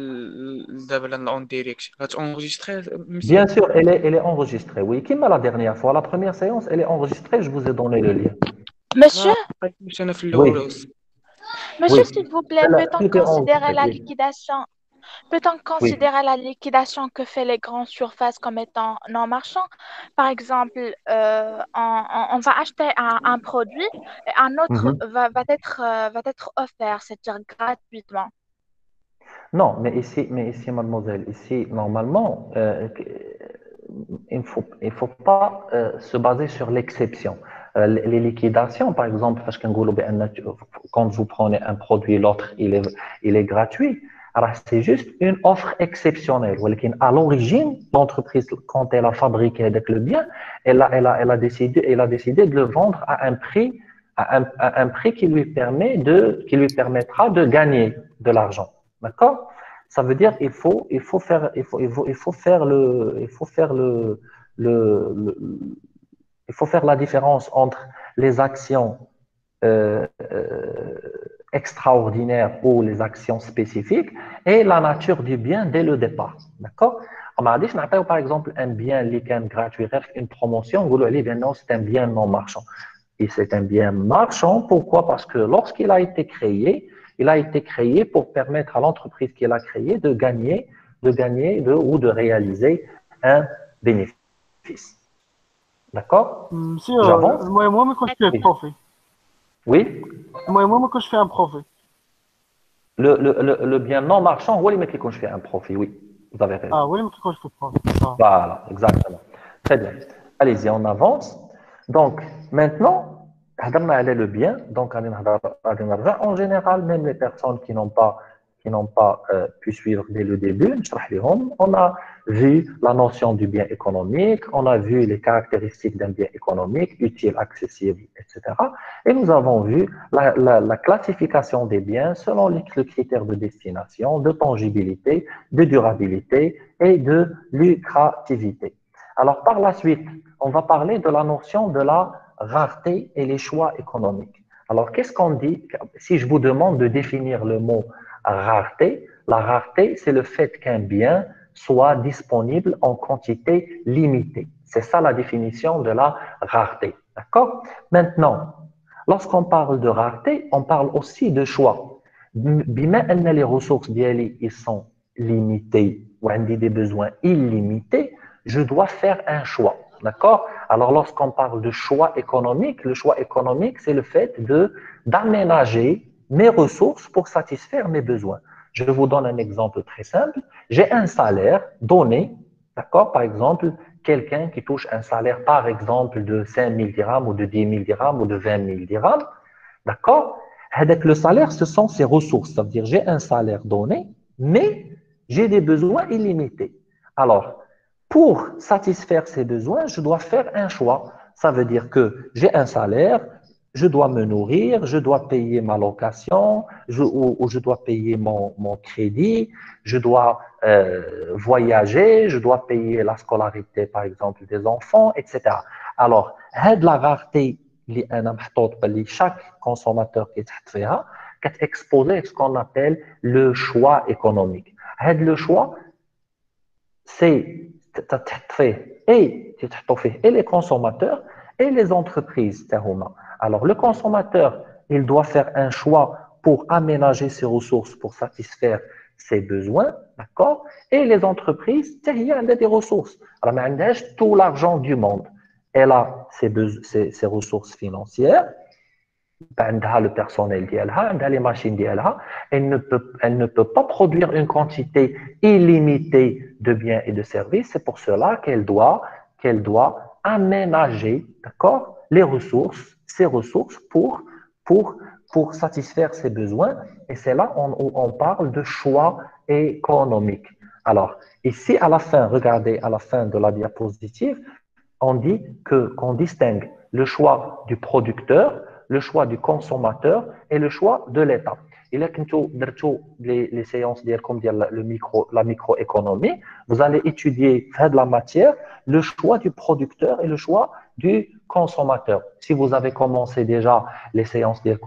دابا اون ديريكت غاتونجستري Bien sûr, elle est enregistrée. Oui, comme la dernière fois, la première séance, elle est enregistrée, je vous ai donné le lien. Monsieur, Oui, monsieur, oui. s'il vous plaît, peut-on Tout est considérer la enregistré. liquidation? Peut-on Oui. considérer la liquidation que fait les grandes surfaces comme étant non marchand? Par exemple, on va acheter un produit et un autre va être offert, c'est-à-dire gratuitement. Non, mais ici, mademoiselle, ici, normalement, il faut pas se baser sur l'exception. Les liquidations, par exemple, parce quand vous prenez un produit, l'autre, il est gratuit. Alors, c'est juste une offre exceptionnelle. À l'origine, l'entreprise, quand elle a fabriqué avec le bien, elle a décidé de le vendre à un prix qui lui permettra de gagner de l'argent. D'accord? Ça veut dire il faut faire la différence entre les actions extraordinaires ou les actions spécifiques et la nature du bien dès le départ. D'accord? On m'a dit, par exemple, un bien gratuit, une promotion, c'est un bien non marchand. Et c'est un bien marchand, pourquoi? Parce que lorsqu'il a été créé, il a été créé pour permettre à l'entreprise qui l'a créé de gagner ou de réaliser un bénéfice. D'accord? Monsieur, J'avance? moi, quand je fais un profit. Oui? Moi, quand je fais un profit. Le bien non marchand, oui, mais qui fait un profit, oui, vous avez raison. Ah oui, mais quand je fais profit. Voilà, exactement. Très bien. Allez-y, on avance. Donc, maintenant, le bien. Donc, en général, même les personnes qui n'ont pas pu suivre dès le début, on a vu la notion du bien économique, on a vu les caractéristiques d'un bien économique, utile, accessible, etc. Et nous avons vu la classification des biens selon les critères de destination, de tangibilité, de durabilité et de lucrativité. Alors, par la suite, on va parler de la notion de la rareté et les choix économiques. Alors, qu'est-ce qu'on dit si je vous demande de définir le mot rareté? La rareté, c'est le fait qu'un bien soit disponible en quantité limitée. C'est ça la définition de la rareté. D'accord? Maintenant, lorsqu'on parle de rareté, on parle aussi de choix. Bima les ressources ils sont limitées ou des besoins illimités, je dois faire un choix. D'accord? Alors, lorsqu'on parle de choix économique, le choix économique, c'est le fait d'aménager mes ressources pour satisfaire mes besoins. Je vous donne un exemple très simple. J'ai un salaire donné, d'accord? Par exemple, quelqu'un qui touche un salaire, par exemple, de 5 000 dirhams ou de 10 000 dirhams ou de 20 000 dirhams, d'accord? Avec le salaire, ce sont ses ressources. Ça veut dire j'ai un salaire donné, mais j'ai des besoins illimités. Alors, pour satisfaire ces besoins, je dois faire un choix. Ça veut dire que j'ai un salaire, je dois me nourrir, je dois payer ma location, ou je dois payer mon crédit, je dois voyager, je dois payer la scolarité, par exemple, des enfants, etc. Alors, de la rareté, chaque consommateur qui est exposé à ce qu'on appelle le choix économique. Le choix, c'est et les consommateurs et les entreprises. Alors, le consommateur, il doit faire un choix pour aménager ses ressources pour satisfaire ses besoins, d'accord? Et les entreprises, il y a des ressources. Alors, tout l'argent du monde. Elle a ses ressources financières, le personnel les machines elle ne peut pas produire une quantité illimitée de biens et de services. C'est pour cela qu'elle doit aménager, d'accord, ses ressources pour satisfaire ses besoins. Et c'est là où on parle de choix économique. Alors, ici, à la fin, regardez à la fin de la diapositive, on dit qu'on distingue le choix du producteur, le choix du consommateur et le choix de l'État. Et là, quand vous les séances comme la microéconomie, vous allez étudier de la matière le choix du producteur et le choix du consommateur. Si vous avez commencé déjà les séances de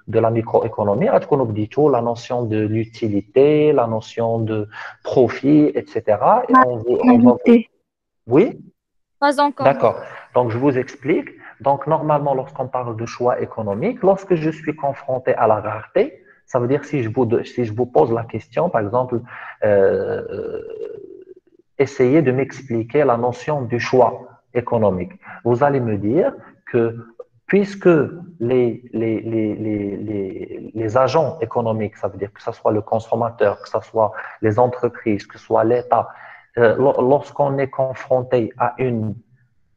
la microéconomie, la notion de l'utilité, la notion de profit, etc. Et Oui? Pas encore. D'accord. Donc, je vous explique. Donc, normalement, lorsqu'on parle de choix économique, lorsque je suis confronté à la rareté, ça veut dire si je vous pose la question, par exemple, essayez de m'expliquer la notion du choix économique. Vous allez me dire que puisque les agents économiques, ça veut dire que ce soit le consommateur, que ce soit les entreprises, que ce soit l'État, lorsqu'on est confronté à une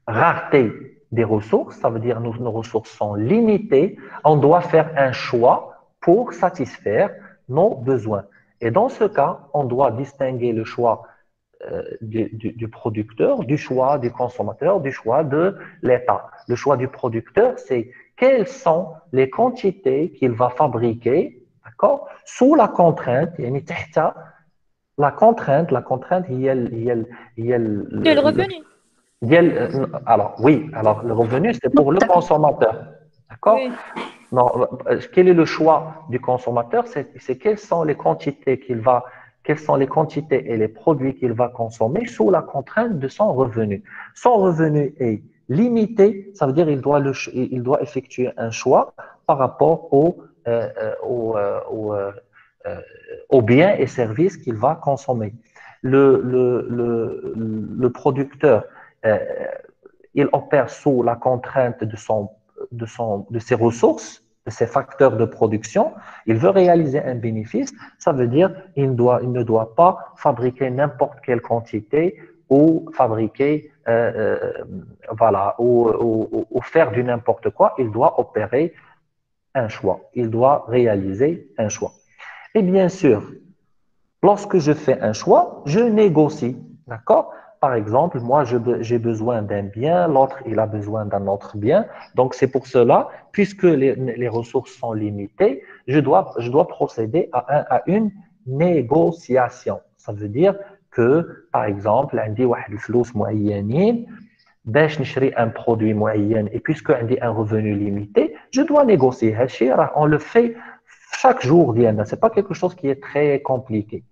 rareté des ressources, ça veut dire que nos ressources sont limitées, on doit faire un choix pour satisfaire nos besoins. Et dans ce cas, on doit distinguer le choix du producteur, du choix du consommateur, du choix de l'État. Le choix du producteur, c'est quelles sont les quantités qu'il va fabriquer, d'accord, sous la contrainte, la contrainte, il y a le revenu. Alors, oui, alors le revenu, c'est pour le consommateur. D'accord? Oui. Non, quel est le choix du consommateur? C'est quelles sont les quantités quelles sont les quantités et les produits qu'il va consommer sous la contrainte de son revenu. Son revenu est limité, ça veut dire qu'il doit effectuer un choix par rapport aux biens et services qu'il va consommer. Le producteur, il opère sous la contrainte de ses ressources, de ces facteurs de production, il veut réaliser un bénéfice, ça veut dire il ne doit pas fabriquer n'importe quelle quantité ou fabriquer, voilà, ou faire du n'importe quoi, il doit opérer un choix, il doit réaliser un choix. Et bien sûr, lorsque je fais un choix, je négocie, d'accord? Par exemple, moi, j'ai besoin d'un bien, l'autre, il a besoin d'un autre bien. Donc, c'est pour cela, puisque les ressources sont limitées, je dois procéder à une négociation. Ça veut dire que, par exemple, عندي واحد الفلوس معينين باش نشري un produit moyen et puisque عندي un revenu limité, je dois négocier. On le fait chaque jour, Diana. C'est pas quelque chose qui est très compliqué.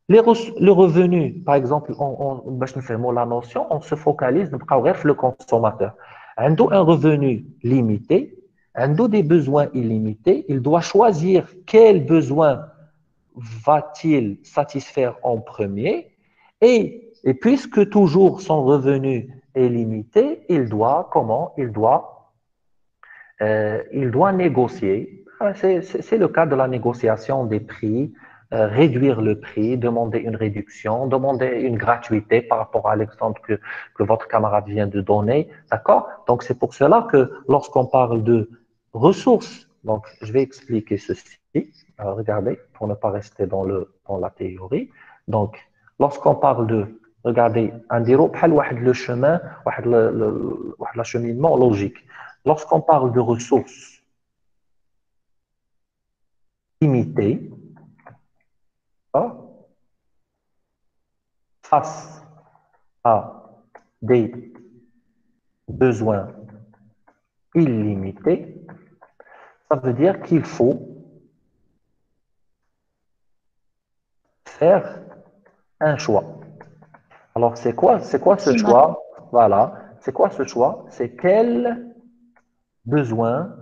Le revenu, par exemple, la notion, on se focalise sur le consommateur. Un revenu limité, des besoins illimités, il doit choisir quel besoin va-t-il satisfaire en premier et puisque toujours son revenu est limité, il doit négocier. C'est le cas de la négociation des prix, réduire le prix, demander une réduction, demander une gratuité par rapport à l'exemple que votre camarade vient de donner. D'accord? Donc, c'est pour cela que lorsqu'on parle de ressources, donc je vais expliquer ceci. Regardez, pour ne pas rester dans la théorie. Donc, lorsqu'on parle de, regardez, le chemin, l'acheminement logique. Lorsqu'on parle de ressources limitées, face à des besoins illimités, ça veut dire qu'il faut faire un choix. Alors, c'est quoi ce choix? Voilà. C'est quoi ce choix? C'est quel besoin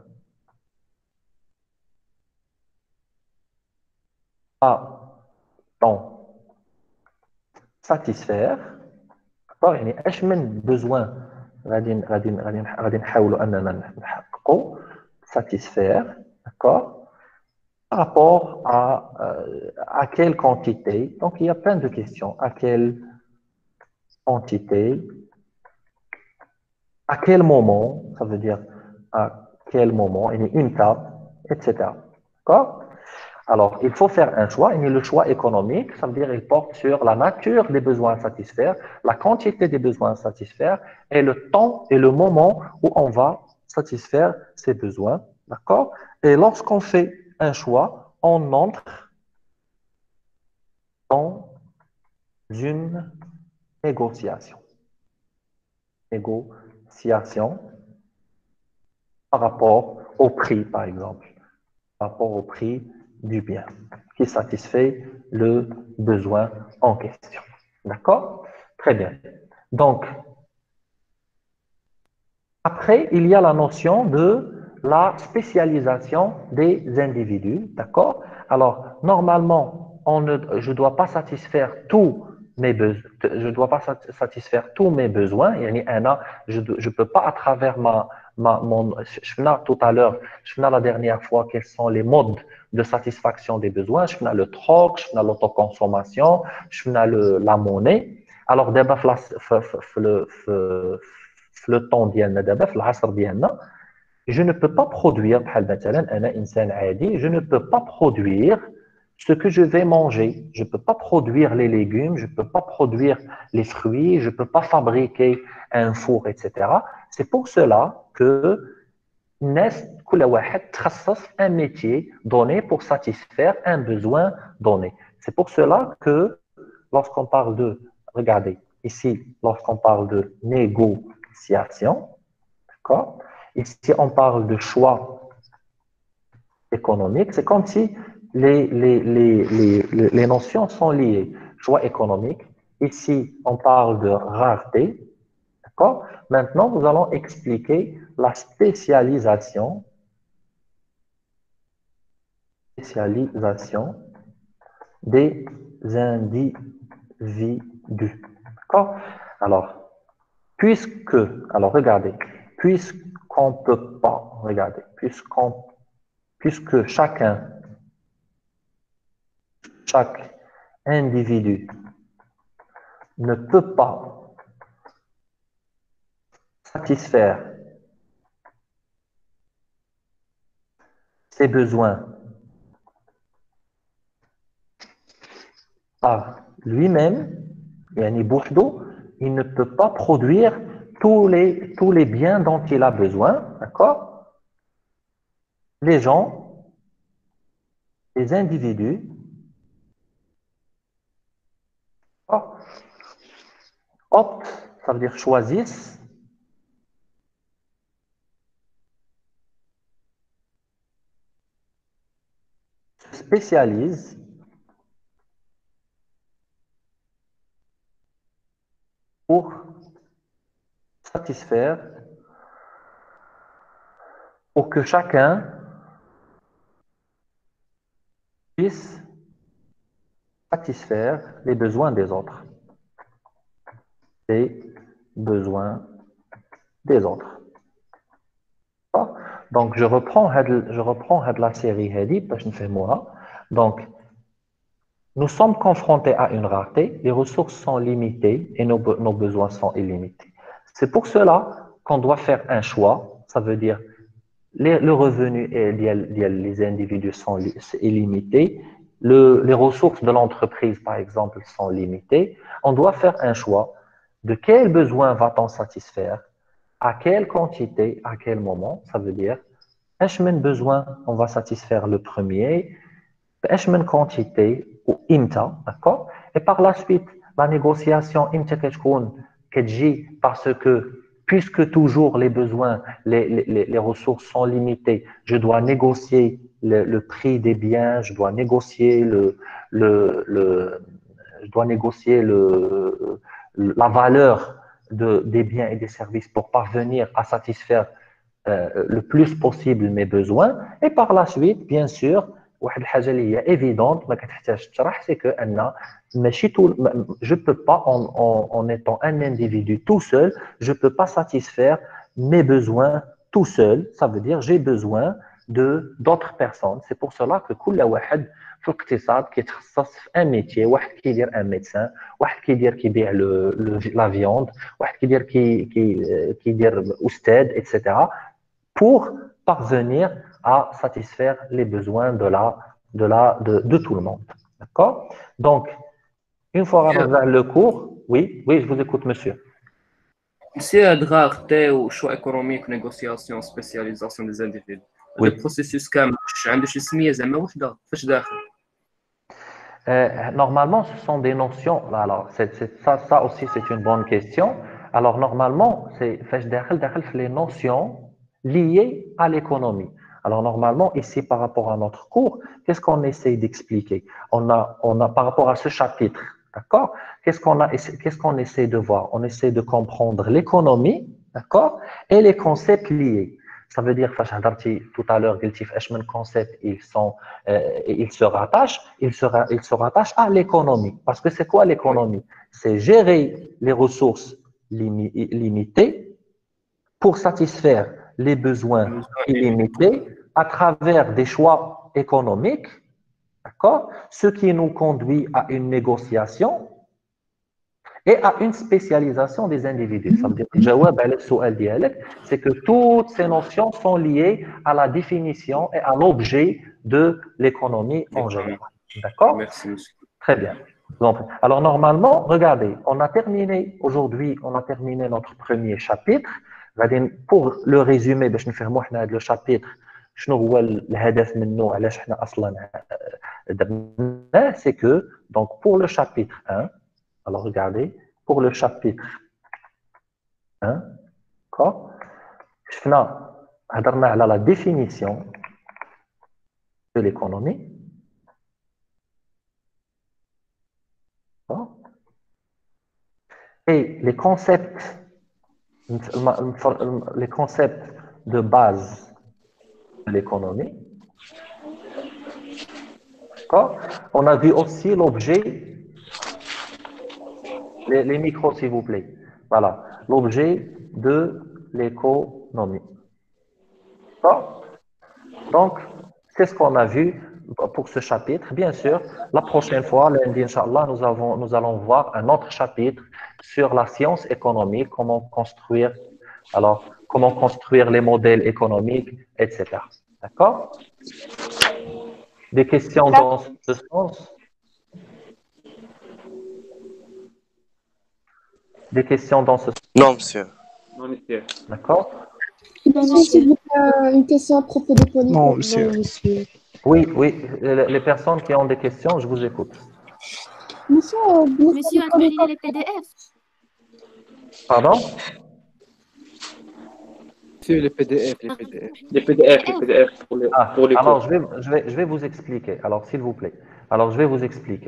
a-t-on satisfaire? D'accord? يعني ايش من besoin غادي نحاولوا اننا نحققوا satisfaire, d'accord? Par rapport à quelle quantité? Donc, il y a plein de questions. À quelle quantité? À quel moment? Ça veut dire à quel moment? Il y a une table, etc. D'accord? Alors, il faut faire un choix. Et le choix économique, ça veut dire qu'il porte sur la nature des besoins à satisfaire, la quantité des besoins à satisfaire et le temps et le moment où on va satisfaire ces besoins. D'accord? Et lorsqu'on fait un choix, on entre dans une négociation. Négociation par rapport au prix, par exemple. Par rapport au prix du bien qui satisfait le besoin en question. D'accord? Très bien. Donc, après, il y a la notion de la spécialisation des individus. D'accord? Alors, normalement, je ne dois pas satisfaire tous mes besoins. Je dois pas satisfaire tous mes besoins. Je ne peux pas, à travers tout à l'heure, la dernière fois, quels sont les modes de satisfaction des besoins. Je fais le troc, je fais l'autoconsommation, je fais la monnaie. Alors, d'abord, le temps ديالنا دابا في العصر ديالنا je ne peux pas produire بحال مثلا انا انسان عادي je ne peux pas produire ce que je vais manger. Je ne peux pas produire les légumes, je ne peux pas produire les fruits, je ne peux pas fabriquer un four, etc. C'est pour cela que كل واحد تخصص un métier donné pour satisfaire un besoin donné. C'est pour cela que lorsqu'on parle de, regardez, ici, lorsqu'on parle de négociation, d'accord? Ici, on parle de choix économique. C'est comme si les notions sont liées. Choix économique. Ici, on parle de rareté. D'accord? Maintenant, nous allons expliquer la spécialisation des individus. D'accord? Alors, regardez, puisqu'on ne peut pas, regardez, puisqu'on puisque chaque individu ne peut pas satisfaire ses besoins par lui-même, il ne peut pas produire tous les biens dont il a besoin, d'accord? Les gens, les individus, optent, ça veut dire choisissent, se spécialisent pour satisfaire, pour que chacun puisse satisfaire les besoins des autres. Les besoins des autres. Donc, je reprends la série Hadi, parce que je fais moi. Donc, nous sommes confrontés à une rareté, les ressources sont limitées et nos besoins sont illimités. C'est pour cela qu'on doit faire un choix, ça veut dire le revenu des individus sont illimités, les ressources de l'entreprise, par exemple, sont limitées. On doit faire un choix de quel besoin va-t-on satisfaire, à quelle quantité, à quel moment, ça veut dire, est-ce que besoin on va satisfaire le premier, est-ce que quantité ou imta, d'accord? Et par la suite, la négociation imta parce que puisque toujours les besoins, les ressources sont limitées, je dois négocier le prix des biens, je dois négocier la valeur des biens et des services pour parvenir à satisfaire le plus possible mes besoins. Et par la suite, bien sûr, واحد الحاجه اللي هي évidente ما كتحتاجش تشرح c'est que je peux pas en étant un individu tout seul, je peux pas satisfaire mes besoins tout seul, ça veut dire j'ai besoin de d'autres personnes. C'est pour cela que كل واحد في الاقتصاد كيتخصص في un métier, واحد كيدير un médecin, واحد كيبيع la viande, واحد كيدير أستاذ, etc. pour parvenir à satisfaire les besoins de tout le monde. D'accord? Donc, une fois dans le cours, oui, je vous écoute, monsieur. C'est de rareté ou choix économique, négociation, spécialisation des individus. Le processus كامل عنده شي سميه زعما وحده فاش داخل. Normalement, ce sont des notions. Alors, ça aussi, c'est une bonne question. Alors, normalement, c'est les notions liées à l'économie. Alors, normalement, ici, par rapport à notre cours, qu'est-ce qu'on essaie d'expliquer? On a, par rapport à ce chapitre, d'accord? Qu'est-ce qu'on essaie de voir? On essaie de comprendre l'économie, d'accord? Et les concepts liés. Ça veut dire, tout à l'heure, les concepts, ils se rattachent à l'économie. Parce que c'est quoi l'économie? C'est gérer les ressources limitées pour satisfaire les besoins illimités à travers des choix économiques, d'accord? Ce qui nous conduit à une négociation et à une spécialisation des individus. Ça veut dire, c'est que toutes ces notions sont liées à la définition et à l'objet de l'économie en général. D'accord? Merci, monsieur. Très bien. Donc, alors, normalement, regardez, aujourd'hui, on a terminé notre premier chapitre. Pour le résumer, le chapitre, c'est que, donc, pour le chapitre 1, alors regardez, pour le chapitre 1, on a la définition de l'économie. Et les concepts de base de l'économie. On a vu aussi l'objet, les micros s'il vous plaît. Voilà, l'objet de l'économie. Donc, C'est ce qu'on a vu pour ce chapitre. Bien sûr, la prochaine fois, lundi, Inch'Allah, nous allons voir un autre chapitre sur la science économique, comment construire les modèles économiques, etc. D'accord? Des questions dans ce sens? Des questions dans ce sens? Non, monsieur. Non, monsieur. D'accord? Une question à propos des polygons. Non, monsieur. Oui, les personnes qui ont des questions, je vous écoute. Monsieur, imprimer les PDF. Pardon? Monsieur, les PDF. Les PDF pour les Alors, cours. je vais vous expliquer. Alors, s'il vous plaît. Alors, je vais vous expliquer.